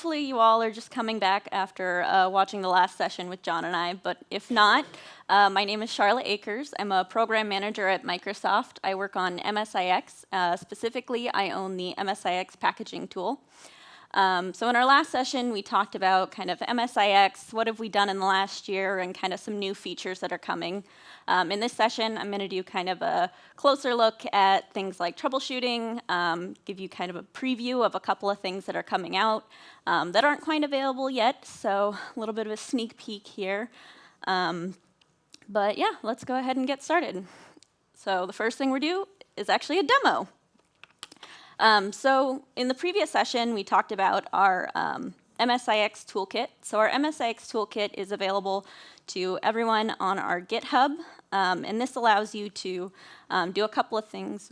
hopefully you all are just coming back after watching the last session with John and I, but if not, my name is Sharla Akers. I'm a program manager at Microsoft. I work on MSIX. Specifically, I own the MSIX packaging tool. So in our last session, we talked about kind of MSIX, what have we done in the last year, and kind of some new features that are coming. In this session, I'm going to do kind of a closer look at things like troubleshooting, give you kind of a preview of a couple of things that are coming out that aren't quite available yet, so a little bit of a sneak peek here. But yeah, let's go ahead and get started. So the first thing we do is actually a demo. So in the previous session, we talked about our MSIX toolkit. So our MSIX toolkit is available to everyone on our GitHub, and this allows you to do a couple of things.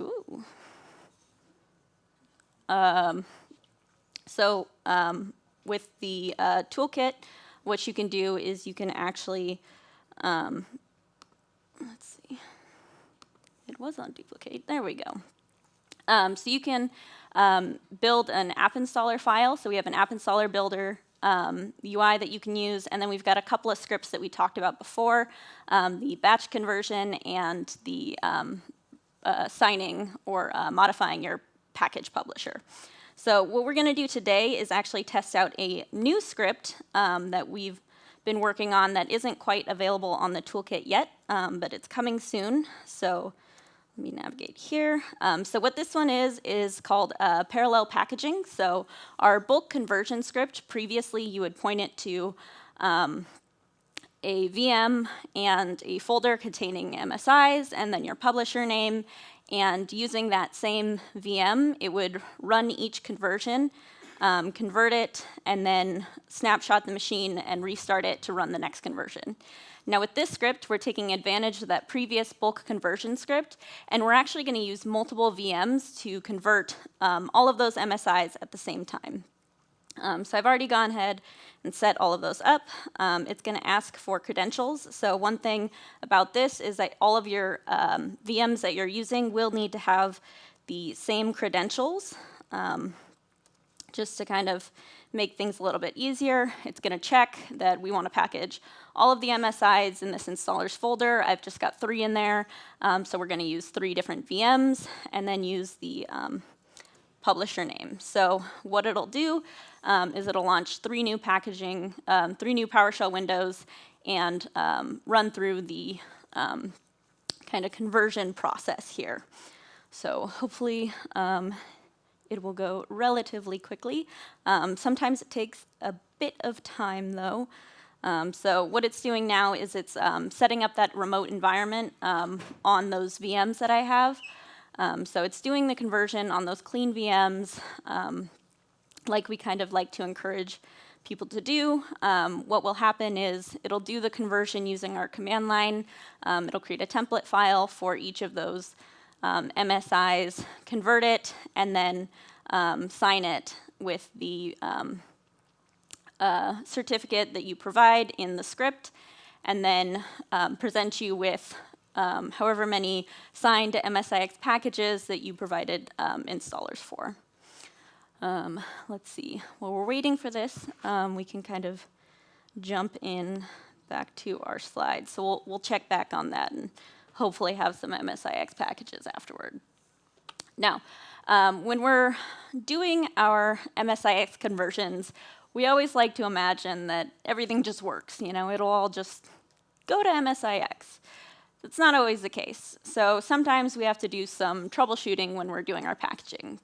With the toolkit, what you can do is you can actually, let's see, it was on duplicate, there we go. So you can build an app installer file. So we have an app installer builder UI that you can use, and then we've got a couple of scripts that we talked about before, the batch conversion and the signing or modifying your package publisher. So what we're going to do today is actually test out a new script that we've been working on that isn't quite available on the toolkit yet, but it's coming soon. So let me navigate here. So what this one is called parallel packaging. So our bulk conversion script, previously you would point it to a VM and a folder containing MSIs and then your publisher name. And using that same VM, it would run each conversion, convert it, and then snapshot the machine and restart it to run the next conversion. Now with this script, we're taking advantage of that previous bulk conversion script, and we're actually going to use multiple VMs to convert all of those MSIs at the same time. So I've already gone ahead and set all of those up. It's going to ask for credentials. So one thing about this is that all of your VMs that you're using will need to have the same credentials. Just to kind of make things a little bit easier, it's going to check that we want to package all of the MSIs in this installers folder. I've just got 3 in there, so we're going to use 3 different VMs and then use the publisher name. So what it'll do is it'll launch 3 new packaging, 3 new PowerShell windows, and run through the kind of conversion process here. So hopefully it will go relatively quickly. Sometimes it takes a bit of time though. So what it's doing now is it's setting up that remote environment on those VMs that I have. So it's doing the conversion on those clean VMs like we kind of like to encourage people to do. What will happen is it'll do the conversion using our command line. It'll create a template file for each of those MSIs, convert it, and then sign it with the certificate that you provide in the script, and then present you with however many signed MSIX packages that you provided installers for. Let's see. While we're waiting for this, we can kind of jump in back to our slides. So we'll check back on that and hopefully have some MSIX packages afterward. Now, when we're doing our MSIX conversions, we always like to imagine that everything just works. You know, it'll all just go to MSIX. That's not always the case. So sometimes we have to do some troubleshooting when we're doing our packaging.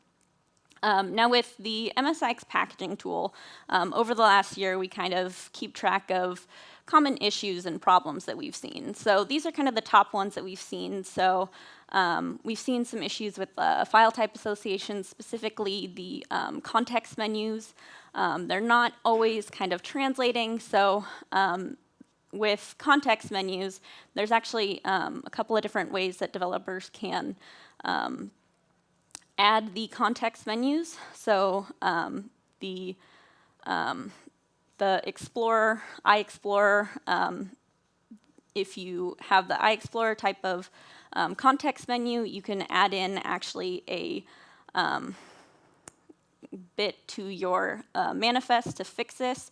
Now with the MSIX packaging tool, over the last year, we kind of keep track of common issues and problems that we've seen. So these are kind of the top ones that we've seen. So we've seen some issues with file type association, specifically the context menus. They're not always kind of translating. So with context menus, there's actually a couple of different ways that developers can add the context menus. So the Explorer, iExplorer, if you have the iExplorer type of context menu, you can add in actually a bit to your manifest to fix this.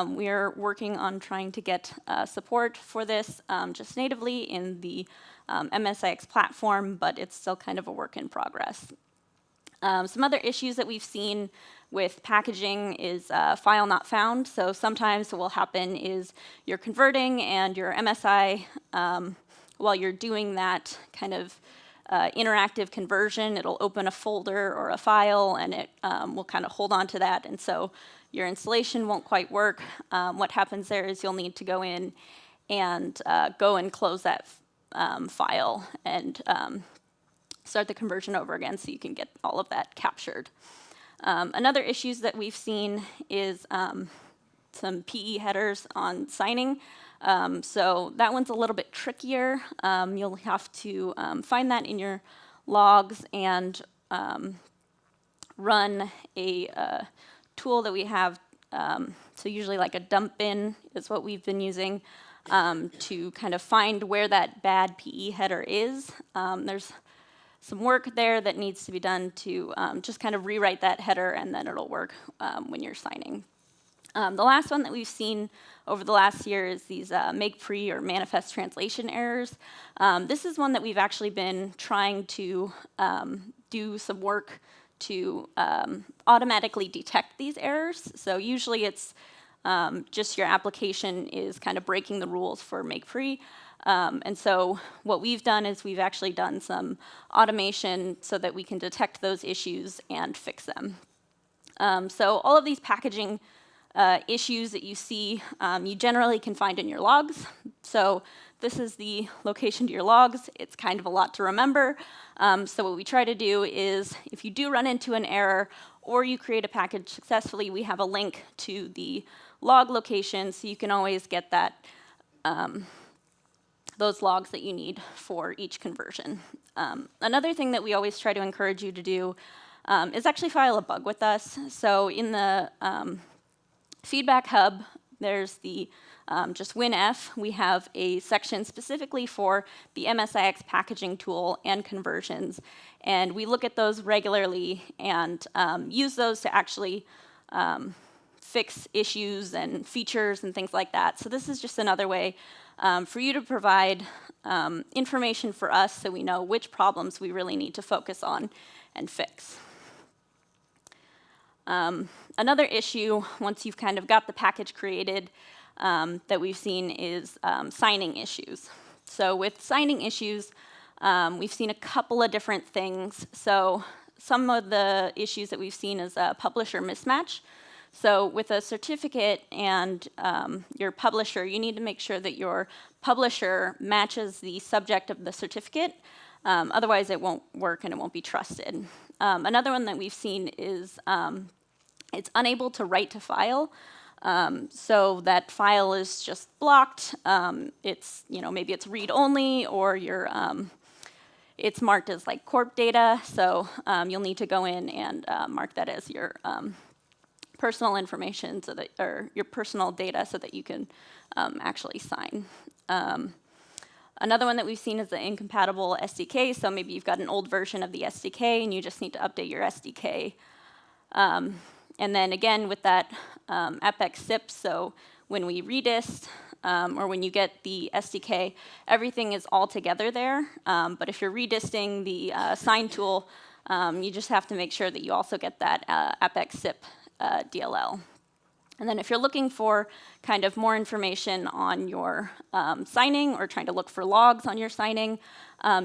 We are working on trying to get support for this just natively in the MSIX platform, but it's still kind of a work in progress. Some other issues that we've seen with packaging is file not found. So sometimes what will happen is you're converting and your MSI, while you're doing that kind of interactive conversion, it'll open a folder or a file and it will kind of hold on to that. And so your installation won't quite work. What happens there is you'll need to go in and close that file and start the conversion over again so you can get all of that captured. Another issues that we've seen is some PE headers on signing. So that one's a little bit trickier. You'll have to find that in your logs and run a tool that we have. So usually like a dump bin is what we've been using to kind of find where that bad PE header is. There's some work there that needs to be done to just kind of rewrite that header, and then it'll work when you're signing. The last one that we've seen over the last year is these make pre or manifest translation errors. This is one that we've actually been trying to do some work to automatically detect these errors. So usually it's just your application is kind of breaking the rules for make pre. And so what we've done is we've actually done some automation so that we can detect those issues and fix them. So all of these packaging issues that you see, you generally can find in your logs. So this is the location to your logs. It's kind of a lot to remember. So what we try to do is if you do run into an error or you create a package successfully, we have a link to the log location so you can always get that those logs that you need for each conversion. Another thing that we always try to encourage you to do is actually file a bug with us. So in the feedback hub, there's the just WinF. We have a section specifically for the MSIX packaging tool and conversions. And we look at those regularly and use those to actually fix issues and features and things like that. So this is just another way for you to provide information for us so we know which problems we really need to focus on and fix. Another issue, once you've kind of got the package created, that we've seen is signing issues. So with signing issues, we've seen a couple of different things. So some of the issues that we've seen is a publisher mismatch. So with a certificate and your publisher, you need to make sure that your publisher matches the subject of the certificate. Otherwise, it won't work and it won't be trusted. Another one that we've seen is it's unable to write to file. So that file is just blocked. It's, maybe it's read only, or it's marked as like corp data. So you'll need to go in and mark that as your personal information, or your personal data, so that you can actually sign. Another one that we've seen is the incompatible SDK. So maybe you've got an old version of the SDK and you just need to update your SDK. And then again with that AppXSIP, so when we redist or when you get the SDK, everything is all together there. But if you're redisting the sign tool, you just have to make sure that you also get that AppXSIP DLL. And then if you're looking for kind of more information on your signing or trying to look for logs on your signing,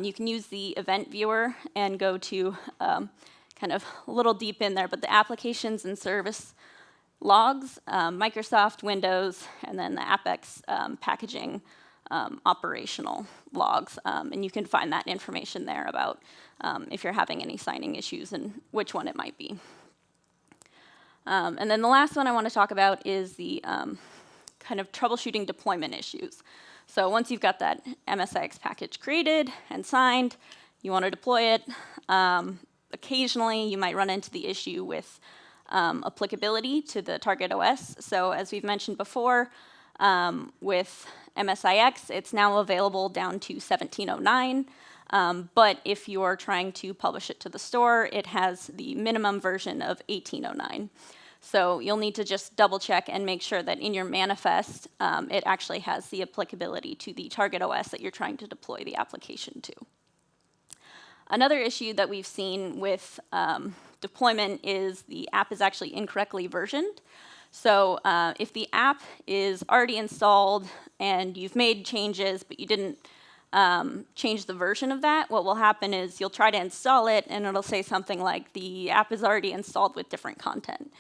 you can use the event viewer and go to kind of a little deep in there, but the applications and service logs, Microsoft, Windows, and then the AppX packaging operational logs. And you can find that information there about if you're having any signing issues and which one it might be. And then the last one I want to talk about is the kind of troubleshooting deployment issues. So once you've got that MSIX package created and signed, you want to deploy it. Occasionally, you might run into the issue with applicability to the target OS. So as we've mentioned before, with MSIX, it's now available down to 1709. But if you're trying to publish it to the store, it has the minimum version of 1809. So you'll need to just double check and make sure that in your manifest, it actually has the applicability to the target OS that you're trying to deploy the application to. Another issue that we've seen with deployment is the app is actually incorrectly versioned. So if the app is already installed and you've made changes, but you didn't change the version of that, what will happen is you'll try to install it and it'll say something like the app is already installed with different content.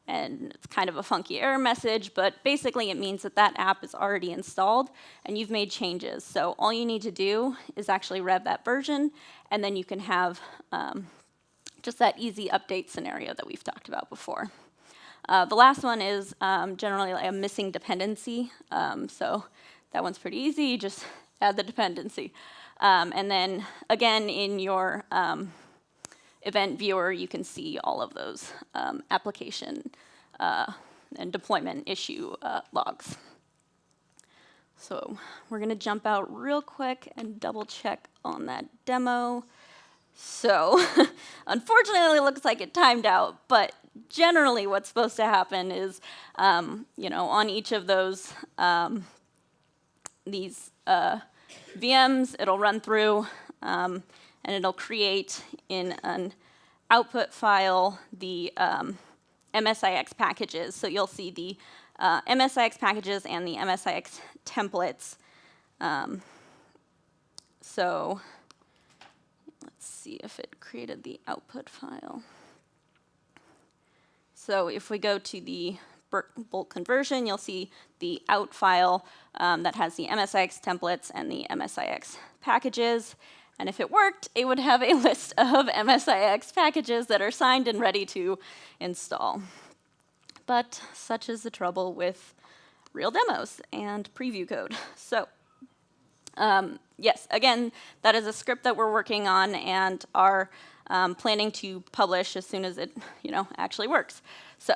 And it's kind of a funky error message, but basically it means that that app is already installed and you've made changes. So all you need to do is actually rev that version, and then you can have just that easy update scenario that we've talked about before. The last one is generally like a missing dependency. So that one's pretty easy, you just add the dependency. And then again, in your event viewer, you can see all of those application and deployment issue logs. So we're going to jump out real quick and double check on that demo. So unfortunately, it looks like it timed out, but generally what's supposed to happen is, on each of those, these VMs, it'll run through, and it'll create in an output file the MSIX packages. So you'll see the MSIX packages and the MSIX templates. So let's see if it created the output file. So if we go to the bulk conversion, you'll see the out file that has the MSIX templates and the MSIX packages. And if it worked, it would have a list of MSIX packages that are signed and ready to install. But such is the trouble with real demos and preview code. So yes, again, that is a script that we're working on and are planning to publish as soon as it actually works. So,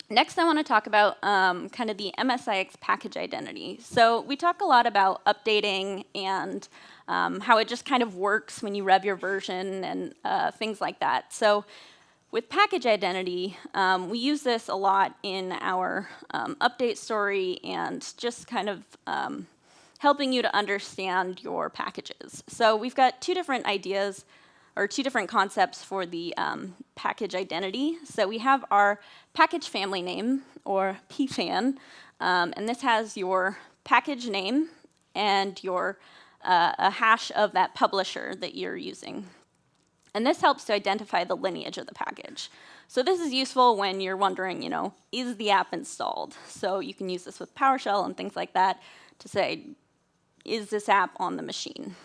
next, I want to talk about kind of the MSIX package identity. So we talk a lot about updating and how it just kind of works when you rev your version and things like that. So with package identity, we use this a lot in our update story and just kind of helping you to understand your packages. So we've got two different ideas or two different concepts for the package identity. So we have our package family name, or PFAN, and this has your package name and your a hash of that publisher that you're using. And this helps to identify the lineage of the package. So this is useful when you're wondering, is the app installed? So you can use this with PowerShell and things like that to say, is this app on the machine?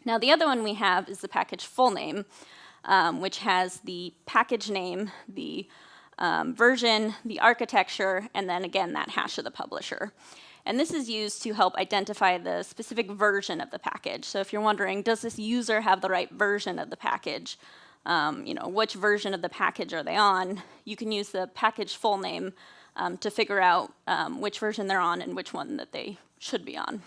Now, the other one we have is the package full name, which has the package name, the version, the architecture, and then again, that hash of the publisher. And this is used to help identify the specific version of the package. So if you're wondering, does this user have the right version of the package? Which version of the package are they on? You can use the package full name to figure out which version they're on and which one that they should be on.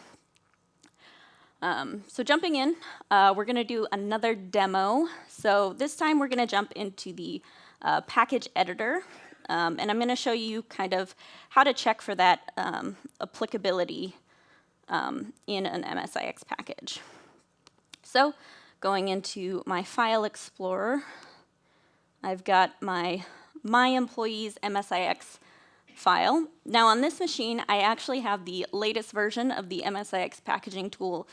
So jumping in, we're going to do another demo. So this time we're going to jump into the package editor. And I'm going to show you kind of how to check for that applicability in an MSIX package. So going into my File Explorer, I've got my employees MSIX file. Now on this machine, I actually have the latest version of the MSIX packaging tool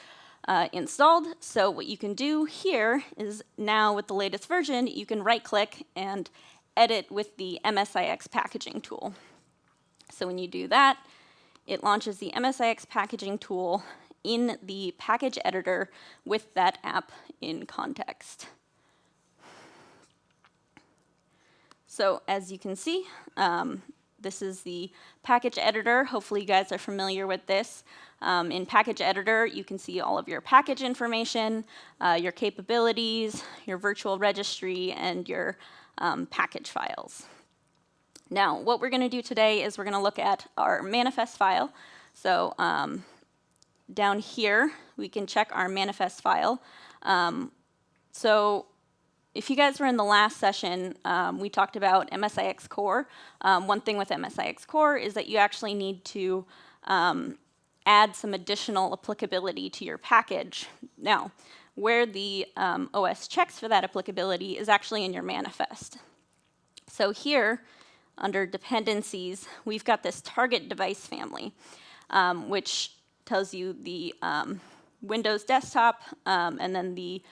installed. So what you can do here is now with the latest version, you can right-click and edit with the MSIX packaging tool. So when you do that, it launches the MSIX packaging tool in the package editor with that app in context. So as you can see, this is the package editor. Hopefully you guys are familiar with this. In package editor, you can see all of your package information, your capabilities, your virtual registry, and your package files. Now, what we're going to do today is we're going to look at our manifest file. So down here, we can check our manifest file. So if you guys were in the last session, we talked about MSIX core. One thing with MSIX core is that you actually need to add some additional applicability to your package. Now, where the OS checks for that applicability is actually in your manifest. So here, under dependencies, we've got this target device family, which tells you the Windows desktop, and then the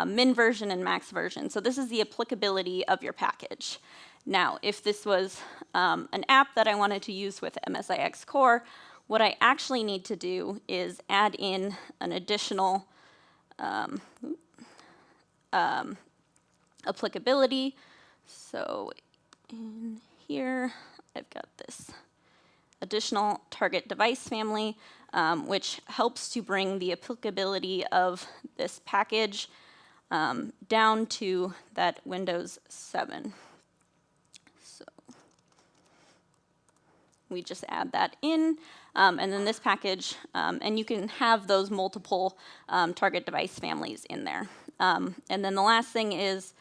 min version and max version. So this is the applicability of your package. Now, if this was an app that I wanted to use with MSIX core, what I actually need to do is add in an additional applicability. So in here, I've got this additional target device family, which helps to bring the applicability of this package down to that Windows 7. So we just add that in, and then this package, and you can have those multiple target device families in there. And then the last thing is,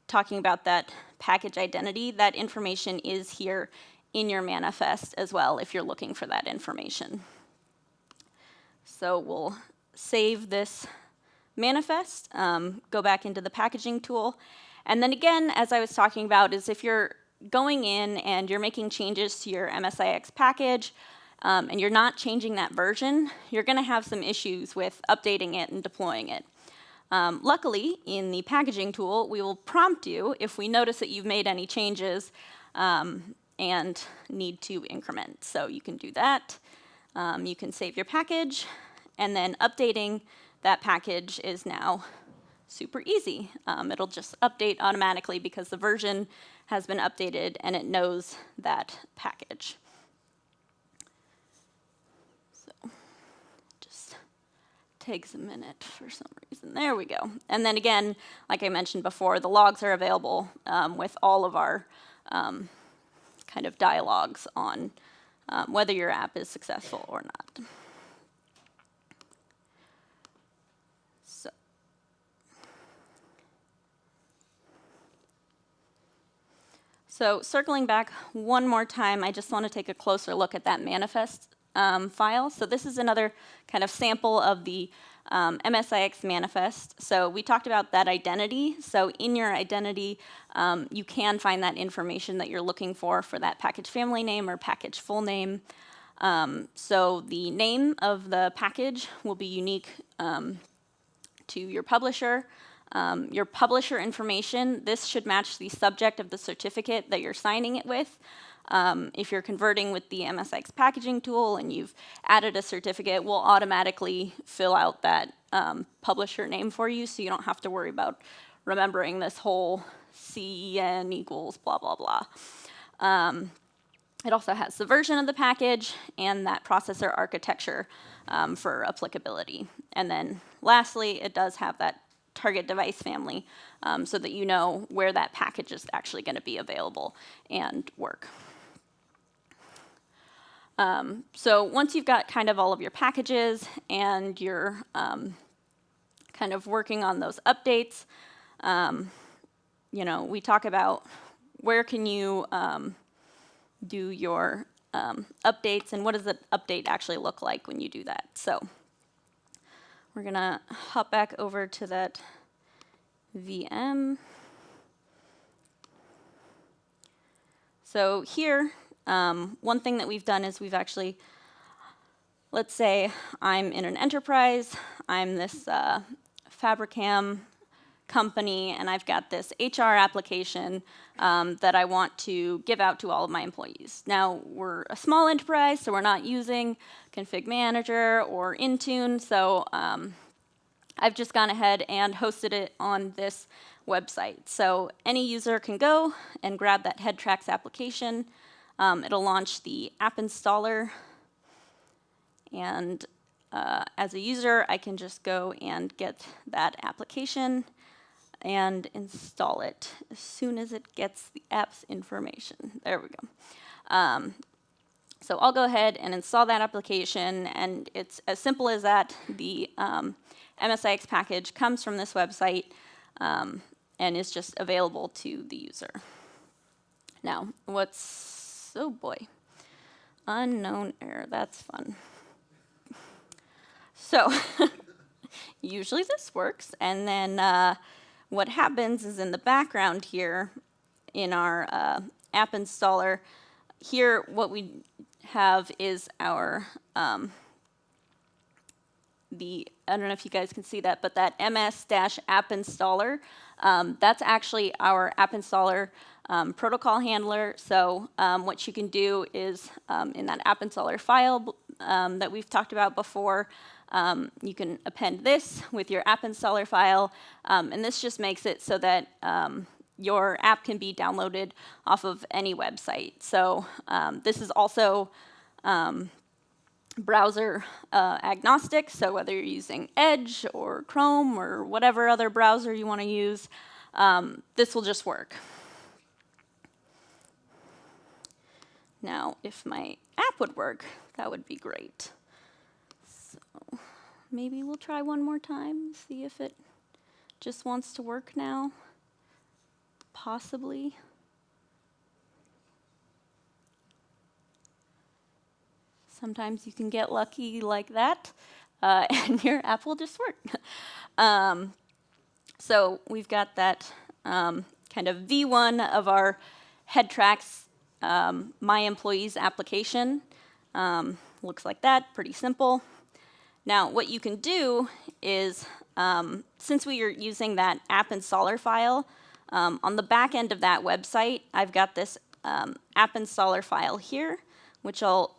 talking about that package identity, that information is here in your manifest as well if you're looking for that information. So we'll save this manifest, go back into the packaging tool, and then again, as I was talking about, is if you're going in and you're making changes to your MSIX package, and you're not changing that version, you're going to have some issues with updating it and deploying it. Luckily, in the packaging tool, we will prompt you if we notice that you've made any changes and need to increment. So you can do that. You can save your package, and then updating that package is now super easy. It'll just update automatically because the version has been updated and it knows that package. So just takes a minute for some reason. There we go. And then again, like I mentioned before, the logs are available with all of our kind of dialogues on whether your app is successful or not. So circling back one more time, I just want to take a closer look at that manifest file. So this is another kind of sample of the MSIX manifest. So we talked about that identity. So in your identity, you can find that information that you're looking for that package family name or package full name. So the name of the package will be unique to your publisher. Your publisher information, this should match the subject of the certificate that you're signing it with. If you're converting with the MSIX packaging tool and you've added a certificate, we'll automatically fill out that publisher name for you, so you don't have to worry about remembering this whole CEN equals blah, blah, blah. It also has the version of the package and that processor architecture for applicability. And then lastly, it does have that target device family so that you know where that package is actually going to be available and work. So once you've got kind of all of your packages and you're kind of working on those updates, we talk about where can you do your updates and what does the update actually look like when you do that. So we're going to hop back over to that VM. So here, one thing that we've done is we've actually, let's say I'm in an enterprise, I'm this Fabricam company, and I've got this HR application that I want to give out to all of my employees. Now, we're a small enterprise, so we're not using Config Manager or Intune, so I've just gone ahead and hosted it on this website. So any user can go and grab that HeadTracks application. It'll launch the app installer, and as a user, I can just go and get that application and install it as soon as it gets the app's information. There we go. So I'll go ahead and install that application, and it's as simple as that. The MSIX package comes from this website and is just available to the user. Now, oh boy, unknown error, that's fun. So usually this works, and then what happens is in the background here in our app installer, here what we have is our, I don't know if you guys can see that, but that ms-app installer, that's actually our app installer protocol handler. So what you can do is in that app installer file that we've talked about before, you can append this with your app installer file, and this just makes it so that your app can be downloaded off of any website. So this is also browser agnostic, so whether you're using Edge or Chrome or whatever other browser you want to use, this will just work. Now, if my app would work, that would be great. So maybe we'll try one more time, see if it just wants to work now. Possibly. Sometimes you can get lucky like that, and your app will just work. So we've got that kind of V1 of our head tracks My Employees application. Looks like that, pretty simple. Now, what you can do is, since we are using that app installer file, on the back end of that website, I've got this app installer file here, which I'll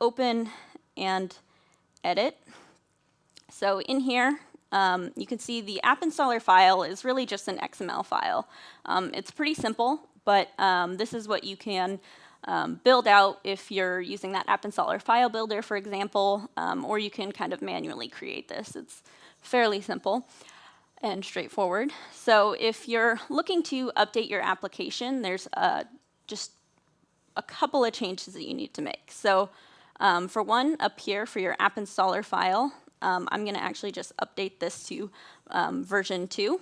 open and edit. So in here, you can see the app installer file is really just an XML file. It's pretty simple, but this is what you can build out if you're using that app installer file builder, for example, or you can kind of manually create this. It's fairly simple and straightforward. So if you're looking to update your application, there's just a couple of changes that you need to make. So for one, up here for your app installer file, I'm going to actually just update this to version 2.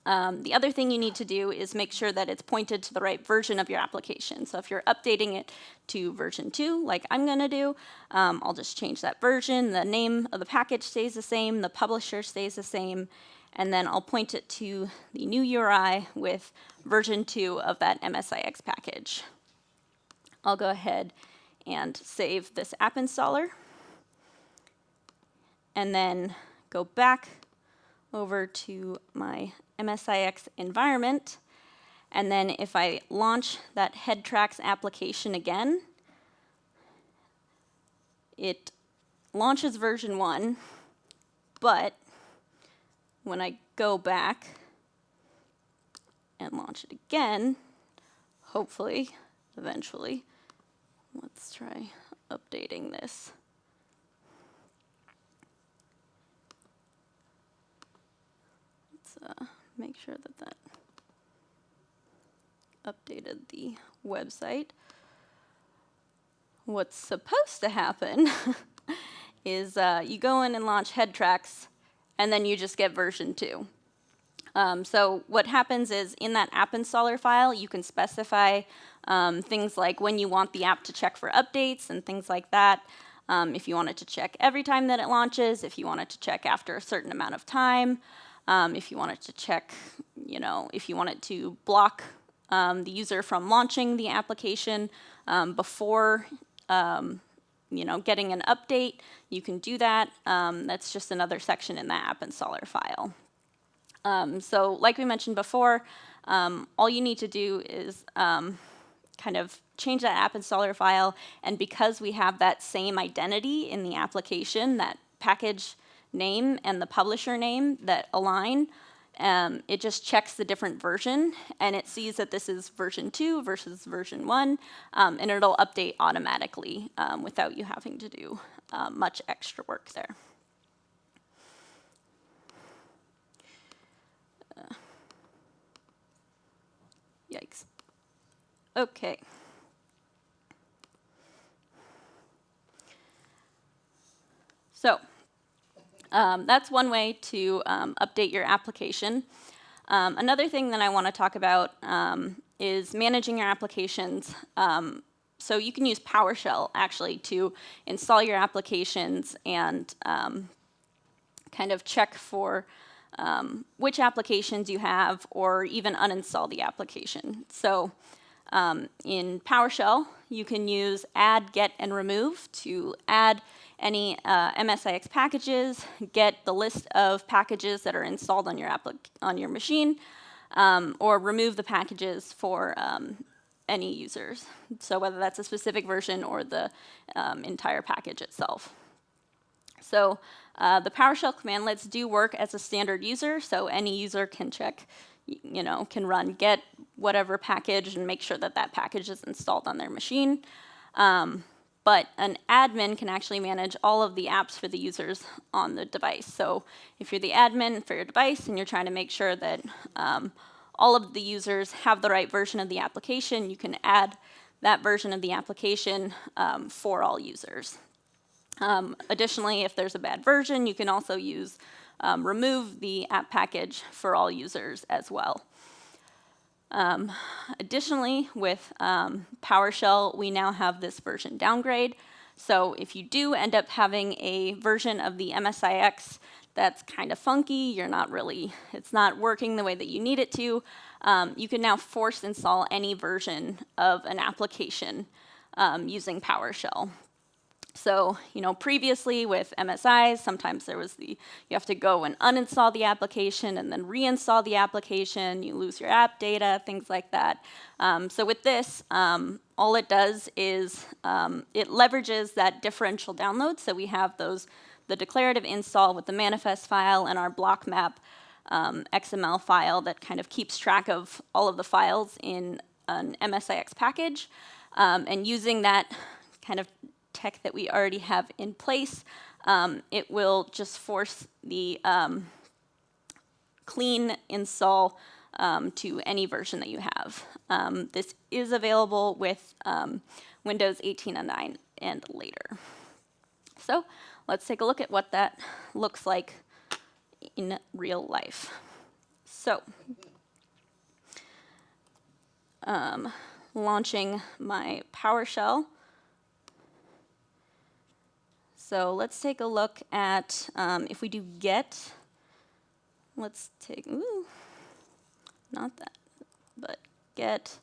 The other thing you need to do is make sure that it's pointed to the right version of your application. So if you're updating it to version 2, like I'm going to do, I'll just change that version. The name of the package stays the same, the publisher stays the same, and then I'll point it to the new URI with version 2 of that MSIX package. I'll go ahead and save this app installer, and then go back over to my MSIX environment, and then if I launch that head tracks application again, it launches version 1, but when I go back and launch it again, hopefully, eventually, let's try updating this. Let's make sure that that updated the website. What's supposed to happen is you go in and launch head tracks, and then you just get version 2. So what happens is in that app installer file, you can specify things like when you want the app to check for updates and things like that. If you want it to check every time that it launches, if you want it to check after a certain amount of time, if you want it to check, if you want it to block the user from launching the application before getting an update, you can do that. That's just another section in the app installer file. So like we mentioned before, all you need to do is kind of change that app installer file, and because we have that same identity in the application, that package name and the publisher name that align, it just checks the different version, and it sees that this is version 2 versus version 1, and it'll update automatically without you having to do much extra work there. Yikes. Okay. So that's one way to update your application. Another thing that I want to talk about is managing your applications. So you can use PowerShell actually to install your applications and kind of check for which applications you have, or even uninstall the application. So in PowerShell, you can use add, get, and remove to add any MSIX packages, get the list of packages that are installed on your machine, or remove the packages for any users. So whether that's a specific version or the entire package itself. So the PowerShell commandlets do work as a standard user, so any user can check, can run get whatever package and make sure that that package is installed on their machine. But an admin can actually manage all of the apps for the users on the device. So if you're the admin for your device and you're trying to make sure that all of the users have the right version of the application, you can add that version of the application for all users. Additionally, if there's a bad version, you can also use remove the app package for all users as well. Additionally, with PowerShell, we now have this version downgrade. So if you do end up having a version of the MSIX that's kind of funky, it's not working the way that you need it to, you can now force install any version of an application using PowerShell. So, previously with MSIs, sometimes there was you have to go and uninstall the application and then reinstall the application, you lose your app data, things like that. So with this, all it does is it leverages that differential download. So we have the declarative install with the manifest file and our block map XML file that kind of keeps track of all of the files in an MSIX package. And using that kind of tech that we already have in place, it will just force the clean install to any version that you have. This is available with Windows 18 and 9 and later. So let's take a look at what that looks like in real life. So launching my PowerShell. So let's take a look at, if we do get, let's take, not that, but get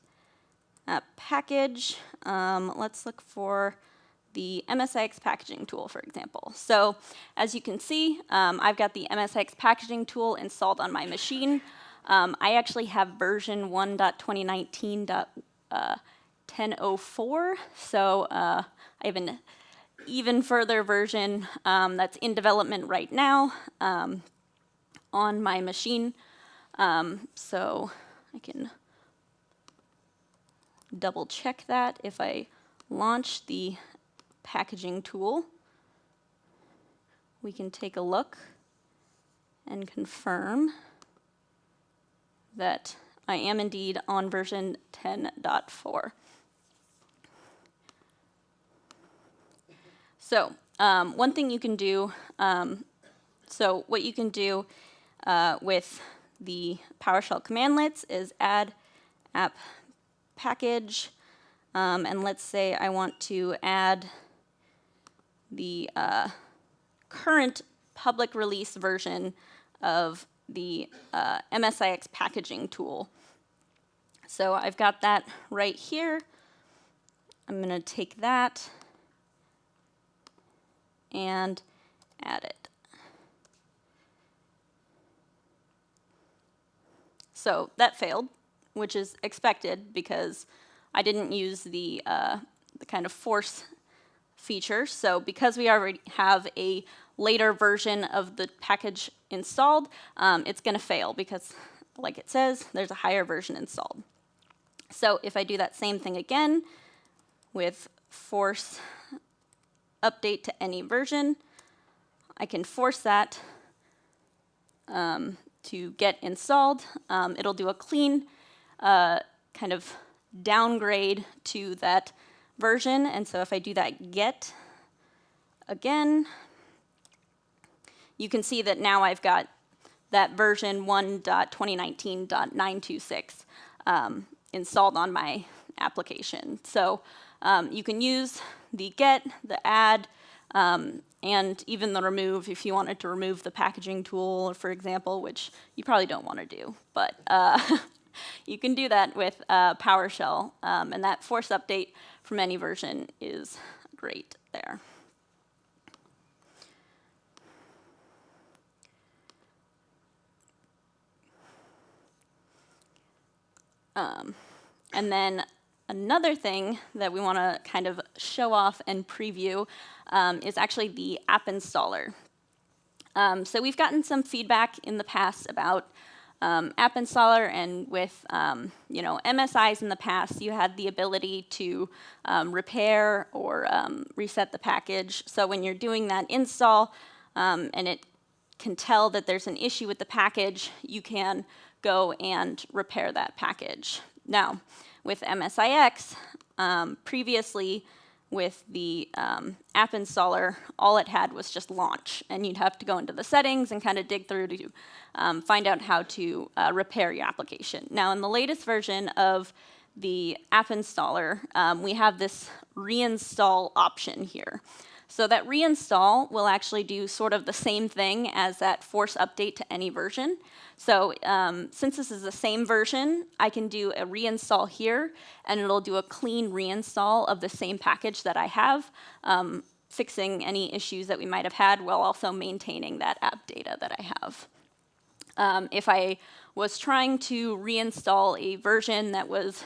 app package. Let's look for the MSIX packaging tool, for example. So as you can see, I've got the MSIX packaging tool installed on my machine. I actually have version 1.2019.10.04, so I have an even further version that's in development right now on my machine. So I can double check that if I launch the packaging tool. We can take a look and confirm that I am indeed on version 10.4. So one thing you can do, so what you can do with the PowerShell commandlets is add app package, and let's say I want to add the current public release version of the MSIX packaging tool. So I've got that right here. I'm going to take that and add it. So that failed, which is expected because I didn't use the kind of force feature. So because we already have a later version of the package installed, it's going to fail because, like it says, there's a higher version installed. So if I do that same thing again with force update to any version, I can force that to get installed. It'll do a clean kind of downgrade to that version. And so if I do that get again, you can see that now I've got that version 1.2019.926 installed on my application. So you can use the get, the add, and even the remove if you wanted to remove the packaging tool, for example, which you probably don't want to do. But you can do that with PowerShell, and that force update from any version is great there. And then another thing that we want to kind of show off and preview is actually the app installer. So we've gotten some feedback in the past about app installer, and with MSIs in the past, you had the ability to repair or reset the package. So when you're doing that install and it can tell that there's an issue with the package, you can go and repair that package. Now, with MSIX, previously with the app installer, all it had was just launch, and you'd have to go into the settings and kind of dig through to find out how to repair your application. Now, in the latest version of the app installer, we have this reinstall option here. So that reinstall will actually do sort of the same thing as that force update to any version. So since this is the same version, I can do a reinstall here, and it'll do a clean reinstall of the same package that I have, fixing any issues that we might have had while also maintaining that app data that I have. If I was trying to reinstall a version that was,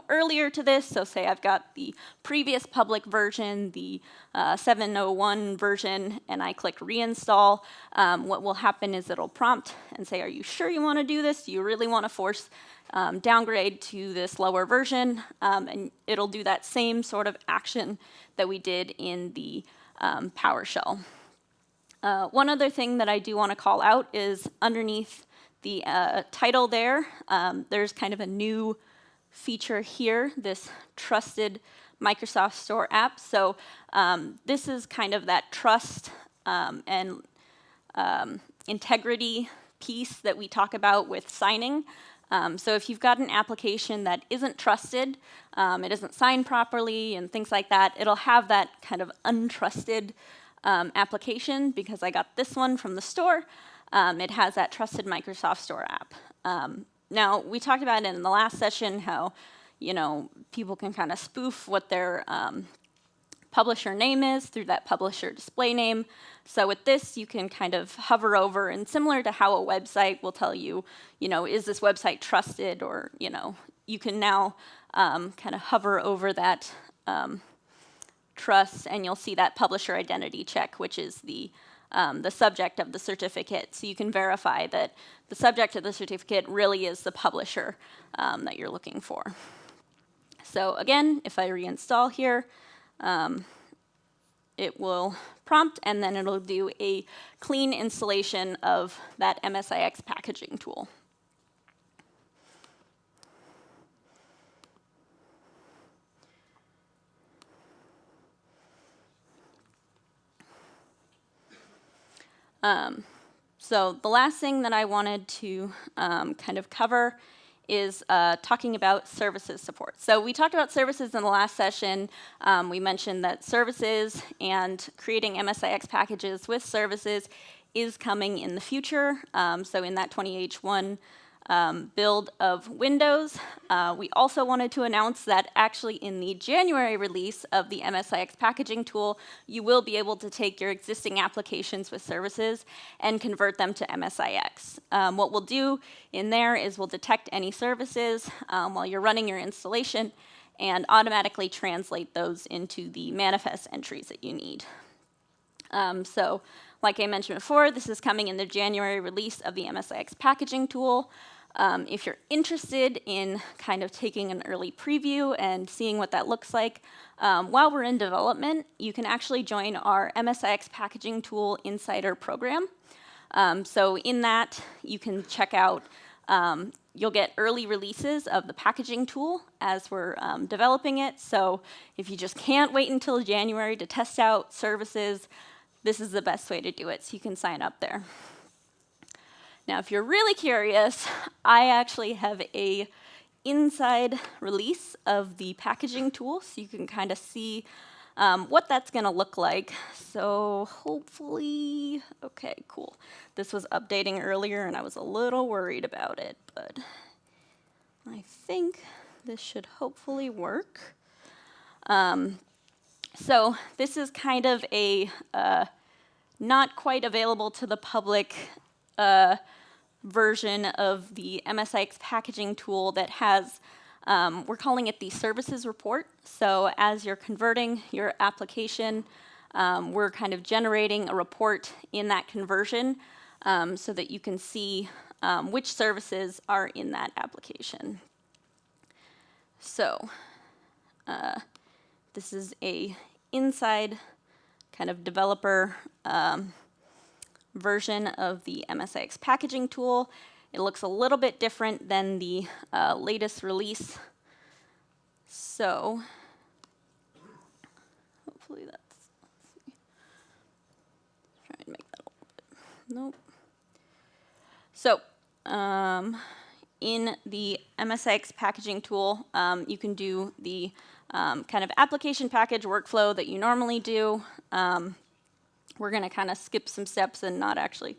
earlier to this, so say I've got the previous public version, the 7.01 version, and I click reinstall, what will happen is it'll prompt and say, are you sure you want to do this? Do you really want to force downgrade to this lower version? And it'll do that same sort of action that we did in the PowerShell. One other thing that I do want to call out is underneath the title there, there's kind of a new feature here, this trusted Microsoft Store app. So this is kind of that trust and integrity piece that we talk about with signing. So if you've got an application that isn't trusted, it isn't signed properly and things like that, it'll have that kind of untrusted application. Because I got this one from the store, it has that trusted Microsoft Store app. Now, we talked about it in the last session, how people can kind of spoof what their publisher name is through that publisher display name. So with this, you can kind of hover over, and similar to how a website will tell you, is this website trusted, or you can now kind of hover over that trust, and you'll see that publisher identity check, which is the subject of the certificate. So you can verify that the subject of the certificate really is the publisher that you're looking for. So again, if I reinstall here, it will prompt, and then it'll do a clean installation of that MSIX packaging tool. So the last thing that I wanted to kind of cover is talking about services support. So we talked about services in the last session. We mentioned that services and creating MSIX packages with services is coming in the future. So in that 20H1 build of Windows, we also wanted to announce that actually in the January release of the MSIX packaging tool, you will be able to take your existing applications with services and convert them to MSIX. What we'll do in there is we'll detect any services while you're running your installation and automatically translate those into the manifest entries that you need. So like I mentioned before, this is coming in the January release of the MSIX packaging tool. If you're interested in kind of taking an early preview and seeing what that looks like, while we're in development, you can actually join our MSIX packaging tool insider program. So in that, you can check out, you'll get early releases of the packaging tool as we're developing it. So if you just can't wait until January to test out services, this is the best way to do it, so you can sign up there. Now, if you're really curious, I actually have a inside release of the packaging tool, so you can kind of see what that's going to look like. So hopefully, okay, cool. This was updating earlier, and I was a little worried about it, but I think this should hopefully work. So this is kind of a not quite available to the public version of the MSIX packaging tool that has, we're calling it the services report. So as you're converting your application, we're kind of generating a report in that conversion so that you can see which services are in that application. So this is a inside kind of developer version of the MSIX packaging tool. It looks a little bit different than the latest release. So hopefully that's, let's see. Try and make that a little bit, nope. So in the MSIX packaging tool, you can do the kind of application package workflow that you normally do. We're going to kind of skip some steps and not actually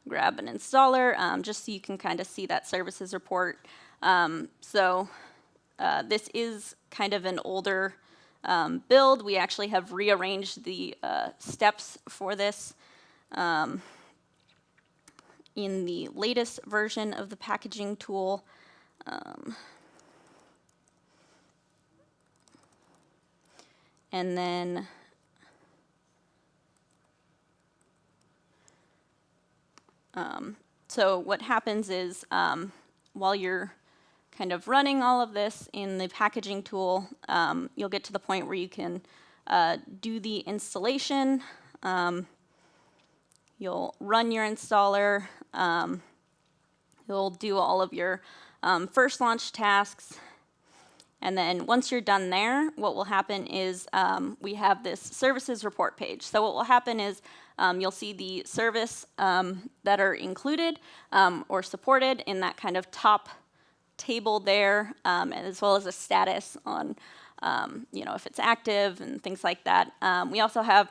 grab an installer, just so you can kind of see that services report. This is kind of an older build. We actually have rearranged the steps for this in the latest version of the packaging tool. And then so what happens is while you're kind of running all of this in the packaging tool, you'll get to the point where you can do the installation. You'll run your installer. You'll do all of your first launch tasks. And then once you're done there, what will happen is we have this services report page. So what will happen is you'll see the service that are included or supported in that kind of top table there, as well as a status on if it's active and things like that. We also have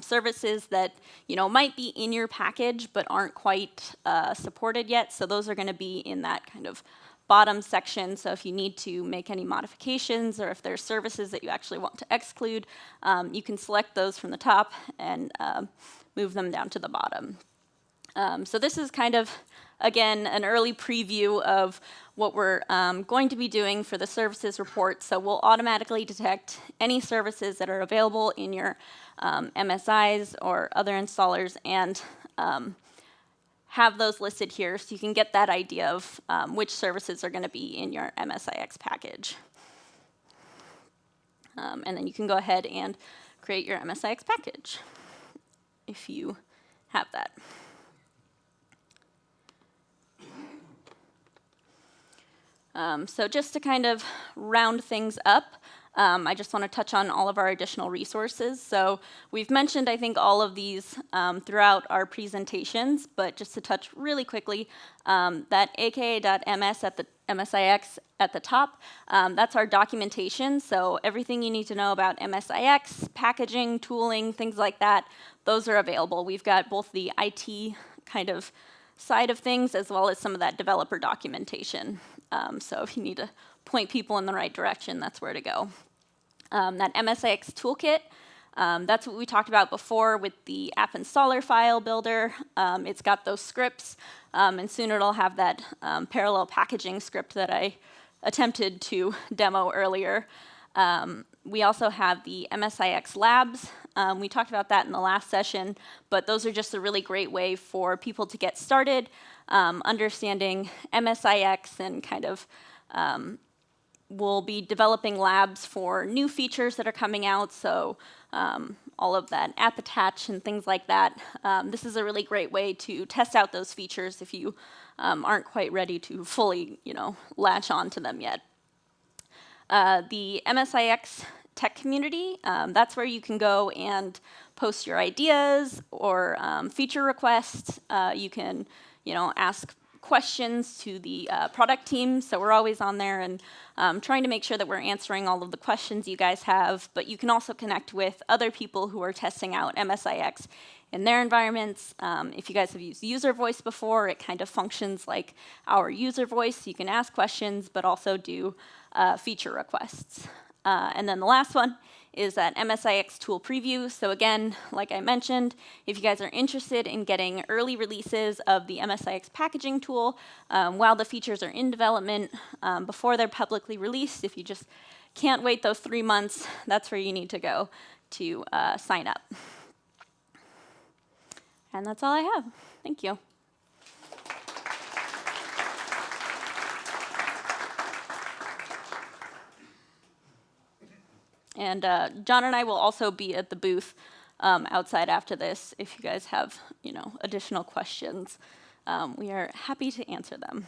services that might be in your package but aren't quite supported yet. So those are going to be in that kind of bottom section. So if you need to make any modifications or if there's services that you actually want to exclude, you can select those from the top and move them down to the bottom. So this is kind of, again, an early preview of what we're going to be doing for the services report. So we'll automatically detect any services that are available in your MSIs or other installers and have those listed here so you can get that idea of which services are going to be in your MSIX package. And then you can go ahead and create your MSIX package if you have that. So just to kind of round things up, I just want to touch on all of our additional resources. So we've mentioned, I think, all of these throughout our presentations, but just to touch really quickly, that aka.ms at the MSIX at the top, that's our documentation. So everything you need to know about MSIX, packaging, tooling, things like that, those are available. We've got both the IT kind of side of things as well as some of that developer documentation. So if you need to point people in the right direction, that's where to go. That MSIX toolkit, that's what we talked about before with the app installer file builder. It's got those scripts, and soon it'll have that parallel packaging script that I attempted to demo earlier. We also have the MSIX labs. We talked about that in the last session, but those are just a really great way for people to get started understanding MSIX and kind of we'll be developing labs for new features that are coming out, so all of that app attach and things like that. This is a really great way to test out those features if you aren't quite ready to fully, latch on to them yet. The MSIX tech community. That's where you can go and post your ideas or feature requests. You can, ask questions to the product team. So we're always on there and trying to make sure that we're answering all of the questions you guys have. But you can also connect with other people who are testing out MSIX in their environments. If you guys have used user voice before, it kind of functions like our user voice. You can ask questions, but also do feature requests. And then the last one is that MSIX tool preview. So again, like I mentioned, if you guys are interested in getting early releases of the MSIX packaging tool while the features are in development before they're publicly released, if you just can't wait those 3 months, that's where you need to go to sign up. And that's all I have. Thank you. And John and I will also be at the booth outside after this. If you guys have, additional questions, we are happy to answer them.